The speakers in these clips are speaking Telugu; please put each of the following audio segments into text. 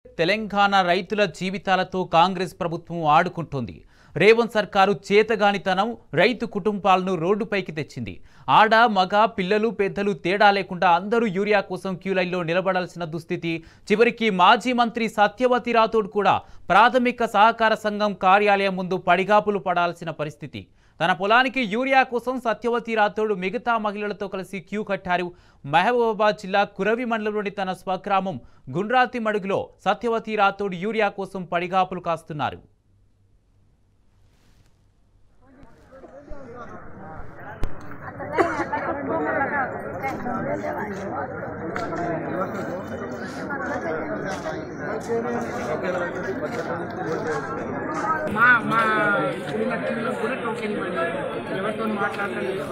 తెలంగాణ రైతుల జీవితాలతో కాంగ్రెస్ ప్రభుత్వం ఆడుకుంటోంది. రేవంత్ సర్కారు చేతగానితనం రైతు కుటుంబాలను రోడ్డుపైకి తెచ్చింది. ఆడ మగ పిల్లలు పెద్దలు తేడా లేకుండా అందరూ యూరియా కోసం క్యూ లైన్లో నిలబడాల్సిన దుస్థితి. చివరికి మాజీ మంత్రి సత్యవతి రాథోడ్ కూడా ప్రాథమిక సహకార సంఘం కార్యాలయం ముందు పడిగాపులు పడాల్సిన పరిస్థితి. తన పొలానికి యూరియా కోసం సత్యవతి రాథోడ్ మిగతా మహిళలతో కలిసి క్యూ కట్టారు. మహబూబాబాద్ జిల్లా కురవి మండలంలోని తన స్వగ్రామం గుండ్రాతి మడుగులో సత్యవతి రాథోడ్ యూరియా కోసం పడిగాపులు కాస్తున్నారు. మా క్యూలో కూడా టోకెన్ ఇవ్వండి. ఎవరితో మాట్లాడలేదు,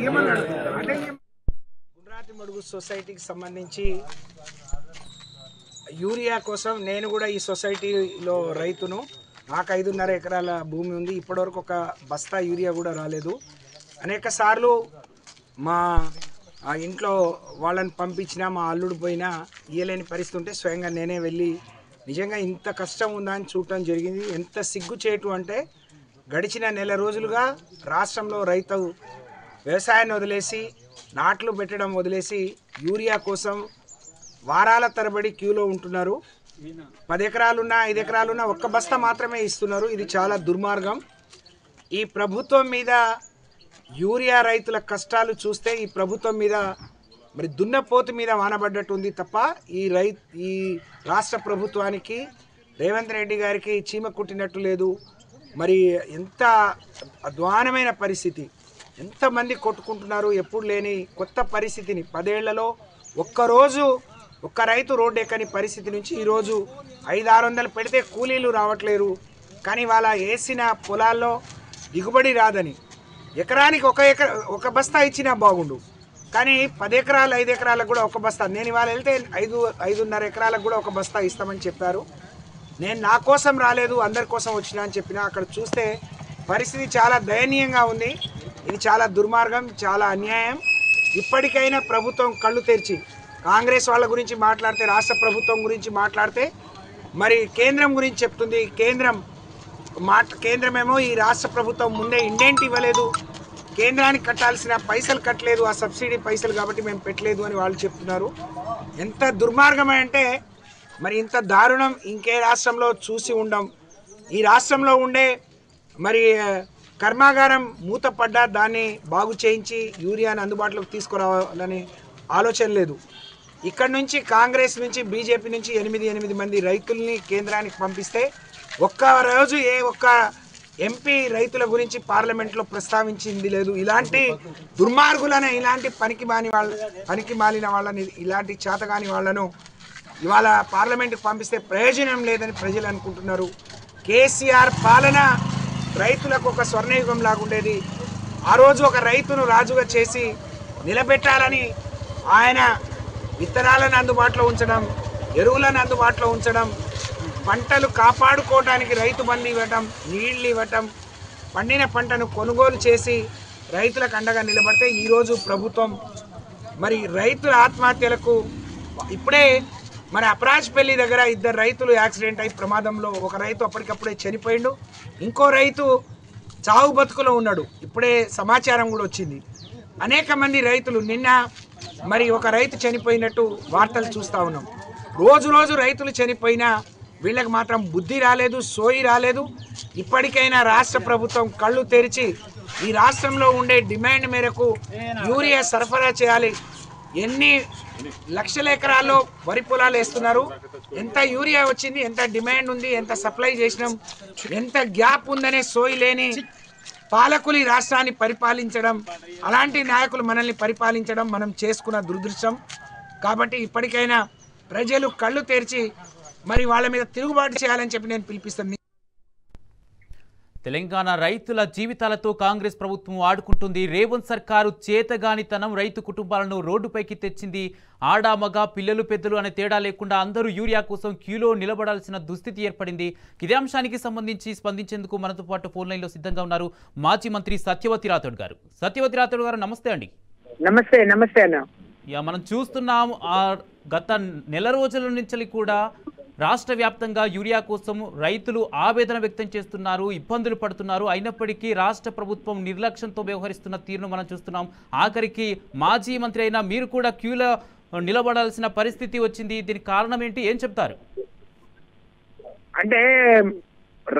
ఏమన్నాడు అంటే గుండ్రాతి మడుగు సొసైటీకి సంబంధించి యూరియా కోసం నేను కూడా ఈ సొసైటీలో రైతును. నాకు 5.5 ఎకరాల భూమి ఉంది. ఇప్పటివరకు ఒక బస్తా యూరియా కూడా రాలేదు. అనేక సార్లు మా ఇంట్లో వాళ్ళని పంపించినా మా అల్లుడు పోయినా ఇయ్యలేని పరిస్థితి ఉంటే స్వయంగా నేనే వెళ్ళి నిజంగా ఇంత కష్టం ఉందా అని చూడటం జరిగింది. ఎంత సిగ్గుచేటు అంటే గడిచిన నెల రోజులుగా రాష్ట్రంలో రైతు వ్యవసాయాన్ని వదిలేసి నాట్లు పెట్టడం వదిలేసి యూరియా కోసం వారాల తరబడి క్యూలో ఉంటున్నారు. 10 ఎకరాలున్నా 5 ఎకరాలున్నా ఒక్క బస్తా మాత్రమే ఇస్తున్నారు. ఇది చాలా దుర్మార్గం. ఈ ప్రభుత్వం మీద యూరియా రైతుల కష్టాలు చూస్తే ఈ ప్రభుత్వం మీద మరి దున్నపోతు మీద వానబడ్డట్టు ఉంది తప్ప ఈ రాష్ట్ర ప్రభుత్వానికి రేవంత్ రెడ్డి గారికి చీమ కుట్టినట్టు లేదు. మరి ఎంత అధ్వానమైన పరిస్థితి, ఎంతమంది కొట్టుకుంటున్నారు. ఎప్పుడు లేని కొత్త పరిస్థితిని 10 ఏళ్లలో ఒక్కరోజు ఒక్క రైతు రోడ్డు ఎక్కని పరిస్థితి నుంచి ఈరోజు 500-600 పెడితే కూలీలు రావట్లేరు. కానీ వాళ్ళ వేసిన పొలాల్లో దిగుబడి రాదని ఎకరానికి ఒక బస్తా ఇచ్చినా బాగుండు. కానీ 10 ఎకరాలు 5 ఎకరాలకు కూడా ఒక బస్తా. నేను ఇవాళ వెళ్తే 5.5 ఎకరాలకు కూడా ఒక బస్తా ఇస్తామని చెప్పారు. నేను నా కోసం రాలేదు, అందరి కోసం వచ్చినా అని చెప్పినా. అక్కడ చూస్తే పరిస్థితి చాలా దయనీయంగా ఉంది. ఇది చాలా దుర్మార్గం, చాలా అన్యాయం. ఇప్పటికైనా ప్రభుత్వం కళ్ళు తెరిచి కాంగ్రెస్ వాళ్ళ గురించి మాట్లాడితే, రాష్ట్ర ప్రభుత్వం గురించి మాట్లాడితే మరి కేంద్రం గురించి చెప్తుంది. కేంద్రమేమో ఈ రాష్ట్ర ప్రభుత్వం ముందే ఇండెంట్ ఇవ్వలేదు, కేంద్రానికి కట్టాల్సిన పైసలు కట్టలేదు, ఆ సబ్సిడీ పైసలు కాబట్టి మేము పెట్టలేదు అని వాళ్ళు చెప్తున్నారు. ఎంత దుర్మార్గం అంటే మరి ఇంత దారుణం ఇంకే రాష్ట్రంలో చూసి ఉండం. ఈ రాష్ట్రంలో ఉండే మరి కర్మాగారం మూతపడ్డా దాన్ని బాగు చేయించి యూరియాని అందుబాటులోకి తీసుకురావాలని ఆలోచన లేదు. ఇక్కడ నుంచి కాంగ్రెస్ నుంచి బీజేపీ నుంచి 8 మంది రైతుల్ని కేంద్రానికి పంపిస్తే ఒక్కరోజు ఒక్క ఎంపీ రైతుల గురించి పార్లమెంట్లో ప్రస్తావించింది లేదు. ఇలాంటి దుర్మార్గులను, ఇలాంటి పనికి మాలిన వాళ్ళని, ఇలాంటి చేతగాని వాళ్ళను ఇవాళ పార్లమెంట్కి పంపిస్తే ప్రయోజనం లేదని ప్రజలు అనుకుంటున్నారు. కేసీఆర్ పాలన రైతులకు ఒక స్వర్ణయుగం లాగుండేది. ఆ రోజు ఒక రైతును రాజుగా చేసి నిలబెట్టాలని ఆయన విత్తనాలను అందుబాటులో ఉంచడం, ఎరువులను అందుబాటులో ఉంచడం, పంటలు కాపాడుకోవడానికి రైతు బంధు ఇవ్వటం, నీళ్లు ఇవ్వటం, పండిన పంటను కొనుగోలు చేసి రైతులకు అండగా నిలబడితే ఈరోజు ప్రభుత్వం మరి రైతుల ఆత్మహత్యలకు ఇప్పుడే మరి అప్రాజ్పల్లి దగ్గర 2 రైతులు యాక్సిడెంట్ అయి ప్రమాదంలో ఒక రైతు అప్పటికప్పుడే చనిపోయిండు, ఇంకో రైతు చావు బతుకులో ఉన్నాడు. ఇప్పుడే సమాచారం కూడా వచ్చింది. అనేక మంది రైతులు నిన్న మరి ఒక రైతు చనిపోయినట్టు వార్తలు చూస్తూ ఉన్నాం. రోజు రైతులు చనిపోయినా వీళ్ళకి మాత్రం బుద్ధి రాలేదు, సోయి రాలేదు. ఇప్పటికైనా రాష్ట్ర ప్రభుత్వం కళ్ళు తెరిచి ఈ రాష్ట్రంలో ఉండే డిమాండ్ మేరకు యూరియా సరఫరా చేయాలి. ఎన్ని లక్షల ఎకరాల్లో వరి పొలాలు వేస్తున్నారు, ఎంత యూరియా వచ్చింది, ఎంత డిమాండ్ ఉంది, ఎంత సప్లై చేసినాం, ఎంత గ్యాప్ ఉందనే సోయి లేని పాలకులు ఈ రాష్ట్రాన్ని పరిపాలించడం, అలాంటి నాయకులు మనల్ని పరిపాలించడం మనం చేసుకున్న దురదృష్టం. కాబట్టి ఇప్పటికైనా ప్రజలు కళ్ళు తెరిచి మరి వాళ్ళ మీద తిరుగుబాటు చేయాలని చెప్పి నేను పిలిపిస్తాను. తెలంగాణ రైతుల జీవితాలతో కాంగ్రెస్ ప్రభుత్వం ఆడుకుంటుంది. రేవంత్ సర్కారు చేతగానితనం రైతు కుటుంబాలను రోడ్డుపైకి తెచ్చింది. ఆడా మగ పిల్లలు పెద్దలు అనే తేడా లేకుండా అందరూ యూరియా కోసం క్యూలో నిలబడాల్సిన దుస్థితి ఏర్పడింది. ఇదే అంశానికి సంబంధించి స్పందించేందుకు మనతో పాటు ఫోన్ లైన్లో సిద్ధంగా ఉన్నారు మాజీ మంత్రి సత్యవతి రాథోడ్ గారు. సత్యవతి రాథోడ్ గారు నమస్తే అండి. నమస్తే. నమస్తే అన్న. మనం చూస్తున్నాం గత నెల రోజుల నుంచి కూడా రాష్ట్ర వ్యాప్తంగా యూరియా కోసం రైతులు ఆవేదన వ్యక్తం చేస్తున్నారు, ఇబ్బందులు పడుతున్నారు. అయినప్పటికీ రాష్ట్ర ప్రభుత్వం నిర్లక్ష్యంతో వ్యవహరిస్తున్న తీరును మనం చూస్తున్నాం. ఆఖరికి మాజీ మంత్రి అయినా మీరు కూడా క్యూలో నిలబడాల్సిన పరిస్థితి వచ్చింది. దీనికి కారణం ఏంటి, ఏం చెప్తారు? అంటే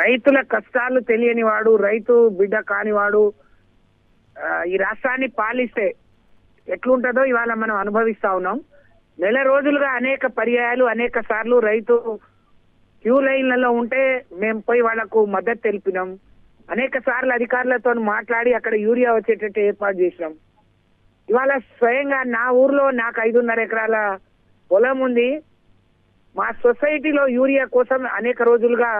రైతుల కష్టాలు తెలియని వాడు, రైతు బిడ్డ కానివాడు ఈ రాష్ట్రాన్ని పాలిస్తే ఎట్లుంటుందో ఇవాళ మనం అనుభవిస్తా ఉన్నాం. నెల రోజులుగా అనేక పర్యాయాలు అనేక సార్లు రైతు క్యూ లైన్లలో ఉంటే మేము పోయి వాళ్లకు మద్దతు తెలిపినాం. అనేక సార్లు అధికారులతో మాట్లాడి అక్కడ యూరియా వచ్చేటట్టు ఏర్పాటు చేసినాం. ఇవాళ స్వయంగా నా ఊర్లో నాకు 5.5 ఎకరాల పొలం ఉంది. మా సొసైటీలో యూరియా కోసం అనేక రోజులుగా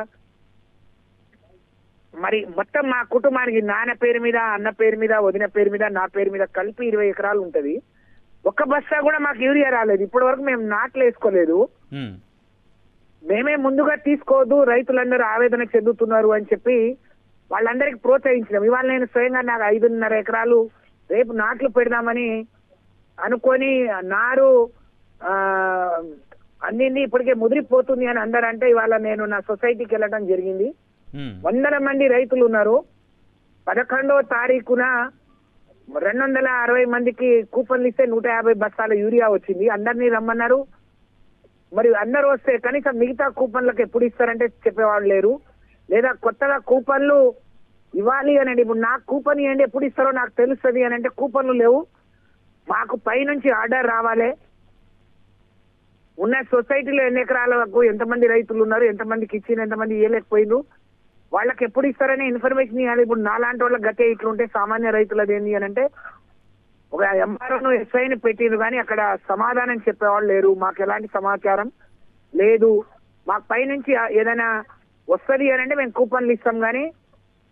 మరి మొత్తం మా కుటుంబానికి నాన్న పేరు మీద, అన్న పేరు మీద, వదిన పేరు మీద, నా పేరు మీద కలిపి 20 ఎకరాలు ఉంటది. ఒక్క బస్తా కూడా మాకు యూరియా రాలేదు. ఇప్పటి వరకు మేము నాట్లు వేసుకోలేదు. మేమే ముందుగా తీసుకోవద్దు, రైతులందరూ ఆవేదన చెందుతున్నారు అని చెప్పి వాళ్ళందరికీ ప్రోత్సహించినాం. ఇవాళ నేను స్వయంగా నాకు 5.5 ఎకరాలు రేపు నాట్లు పెడదామని అనుకొని నారు అన్నింది ఇప్పటికే ముదిరిపోతుంది అని అందరూ అంటే ఇవాళ నేను నా సొసైటీకి వెళ్ళడం జరిగింది. 100 మంది రైతులు ఉన్నారు. 11వ తారీఖున 260 మందికి కూపన్లు ఇస్తే 150 బస్తాల యూరియా వచ్చింది. అందరినీ రమ్మన్నారు. మరి అందరూ వస్తే కనీసం మిగతా కూపన్లకు ఎప్పుడు ఇస్తారంటే చెప్పేవాళ్ళు లేరు. లేదా కొత్తగా కూపన్లు ఇవ్వాలి అని అంటే ఇప్పుడు నాకు కూపన్ ఇవ్వండి ఎప్పుడు ఇస్తారో నాకు తెలుస్తుంది అని అంటే కూపన్లు లేవు. మాకు పైనుంచి ఆర్డర్ రావాలి. ఉన్న సొసైటీలో ఎన్ని ఎకరాలకు ఎంతమంది రైతులు ఉన్నారు, ఎంతమందికి ఇచ్చిన, ఎంతమంది ఇవ్వలేకపోయిండ్రు, వాళ్ళకి ఎప్పుడు ఇస్తారనే ఇన్ఫర్మేషన్ ఇవ్వాలి. ఇప్పుడు నాలాంటి వాళ్ళకి గతే ఇట్లుంటే సామాన్య రైతులది ఏంది అని అంటే ఒక ఎంఆర్ఓను ఎస్ఐని పెట్టిండ్రు కానీ అక్కడ సమాధానం చెప్పేవాళ్ళు లేరు. మాకు ఎలాంటి సమాచారం లేదు. మాకు పైనుంచి ఏదైనా వస్తుంది అని అంటే మేము కూపన్లు ఇస్తాం కానీ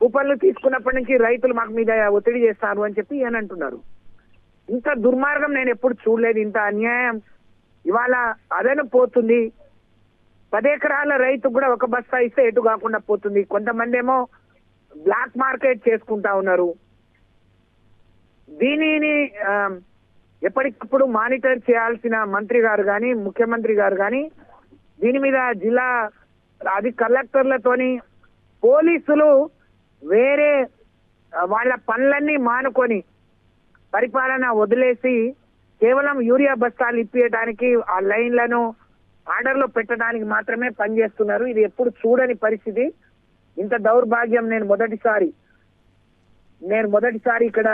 కూపన్లు తీసుకున్నప్పటి నుంచి రైతులు మాకు మీద ఒత్తిడి చేస్తారు అని చెప్పి అని అంటున్నారు. ఇంత దుర్మార్గం నేను ఎప్పుడు చూడలేదు. ఇంత అన్యాయం ఇవాళ అదను పోతుంది. 10 ఎకరాల రైతు కూడా ఒక బస్తా ఇస్తే ఎటు కాకుండా పోతుంది. కొంతమంది ఏమో బ్లాక్ మార్కెట్ చేసుకుంటా ఉన్నారు. దీనిని ఎప్పటికప్పుడు మానిటర్ చేయాల్సిన మంత్రి గారు కానీ ముఖ్యమంత్రి గారు కానీ దీని మీద జిల్లా కలెక్టర్లతోని పోలీసులు వేరే వాళ్ళ పనులన్నీ మానుకొని పరిపాలన వదిలేసి కేవలం యూరియా బస్తాలు ఇప్పించడానికి ఆ లైన్లను ఆర్డర్లో పెట్టడానికి మాత్రమే పనిచేస్తున్నారు. ఇది ఎప్పుడు చూడని పరిస్థితి. ఇంత దౌర్భాగ్యం నేను మొదటిసారి ఇక్కడ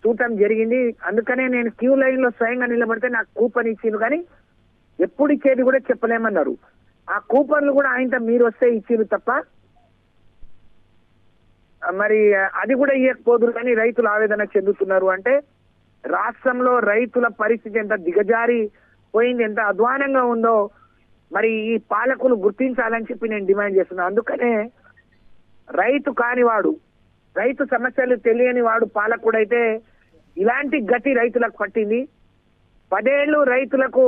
చూడటం జరిగింది. అందుకనే నేను క్యూ లైన్ లో స్వయంగా నిలబడితే నాకు కూపన్ ఇచ్చిండ్రు కానీ ఎప్పుడు ఇచ్చేది కూడా చెప్పలేమన్నారు. ఆ కూపన్లు కూడా ఆయనతో మీరు వస్తే ఇచ్చిండ్రు తప్ప మరి అది కూడా ఇవ్వకపోదురు కానీ రైతులు ఆవేదన చెందుతున్నారు. అంటే రాష్ట్రంలో రైతుల పరిస్థితి ఎంత దిగజారి పోయింది, ఎంత అధ్వానంగా ఉందో మరి ఈ పాలకులు గుర్తించాలని చెప్పి నేను డిమాండ్ చేస్తున్నాను. అందుకనే రైతు కానివాడు, రైతు సమస్యలు తెలియని వాడు పాలకుడైతే ఇలాంటి గతి రైతులకు పట్టింది. 10 ఏళ్ళు రైతులకు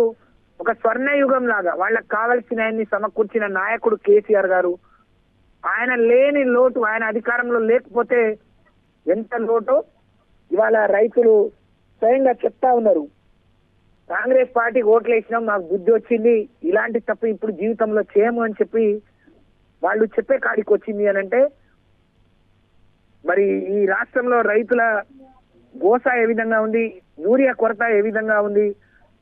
ఒక స్వర్ణయుగం లాగా వాళ్ళకు కావలసిన ఆయన్ని సమకూర్చిన నాయకుడు కేసీఆర్ గారు. ఆయన లేని లోటు, ఆయన అధికారంలో లేకపోతే ఎంత లోటు ఇవాళ రైతులు స్వయంగా చెప్తా ఉన్నారు. కాంగ్రెస్ పార్టీకి ఓట్లు వేసినాం, మాకు బుద్ధి వచ్చింది, ఇలాంటి తప్పు ఇప్పుడు జీవితంలో చేయము అని చెప్పి వాళ్ళు చెప్పే కాడికి వచ్చింది అని అంటే మరి ఈ రాష్ట్రంలో రైతుల గోస ఏ విధంగా ఉంది, యూరియా కొరత ఏ విధంగా ఉంది,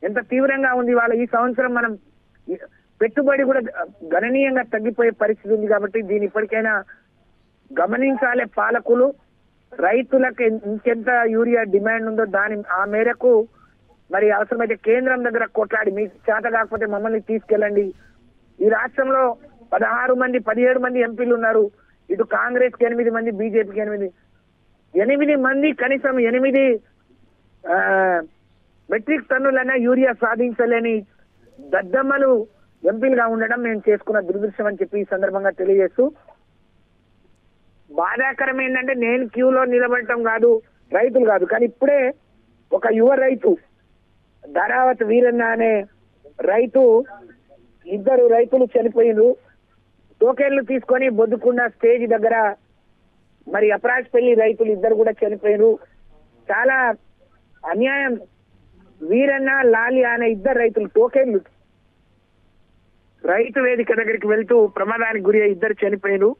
ఎంత తీవ్రంగా ఉంది. వాళ్ళ ఈ సంవత్సరం మనం పెట్టుబడి కూడా గణనీయంగా తగ్గిపోయే పరిస్థితి ఉంది. కాబట్టి దీని ఇప్పటికైనా గమనించాలి పాలకులు. రైతులకు ఇంకెంత యూరియా డిమాండ్ ఉందో ఆ మేరకు మరి అవసరమైతే కేంద్రం దగ్గర కొట్లాడి మీకు చేత కాకపోతే మమ్మల్ని తీసుకెళ్ళండి. ఈ రాష్ట్రంలో 17 మంది ఎంపీలు ఉన్నారు. ఇటు కాంగ్రెస్ కి 8 మంది, బీజేపీకి 8 మంది, కనీసం 8 మెట్రిక్ టన్నులైనా యూరియా సాధించలేని దద్దమ్మలు ఎంపీలుగా ఉండడం మేము చేసుకున్న దురదృష్టం అని చెప్పి ఈ సందర్భంగా తెలియజేస్తూ బాధాకరం ఏంటంటే నేను క్యూలో నిలబడటం కాదు, రైతులు కాదు, కానీ ఇప్పుడే ఒక యువ రైతు ధరావత్ వీరన్న అనే రైతు, ఇద్దరు రైతులు చనిపోయినారు. టోకెన్లు తీసుకొని బొద్దుకుండా స్టేజ్ దగ్గర మరి అప్రాజ్పల్లి రైతులు ఇద్దరు కూడా చనిపోయినారు. చాలా అన్యాయం. వీరన్న లాలి అనే ఇద్దరు రైతులు టోకెన్లు రైతు వేదిక దగ్గరికి వెళ్తూ ప్రమాదానికి గురి ఇద్దరు చనిపోయినారు.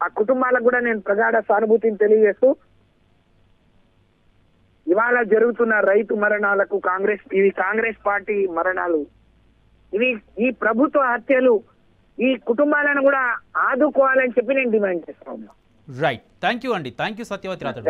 ఆ కుటుంబాలకు కూడా నేను ప్రగాఢ సానుభూతిని తెలియజేస్తూ ఇవాళ జరుగుతున్న రైతు మరణాలకు కాంగ్రెస్ పార్టీ మరణాలు, ఈ ప్రభుత్వ హత్యలు, ఈ కుటుంబాలను కూడా ఆదుకోవాలని చెప్పి నేను డిమాండ్ చేస్తా ఉన్నా. రైట్, థ్యాంక్ యూ అండి, థ్యాంక్ యూ సత్యవతి రాథోడ్.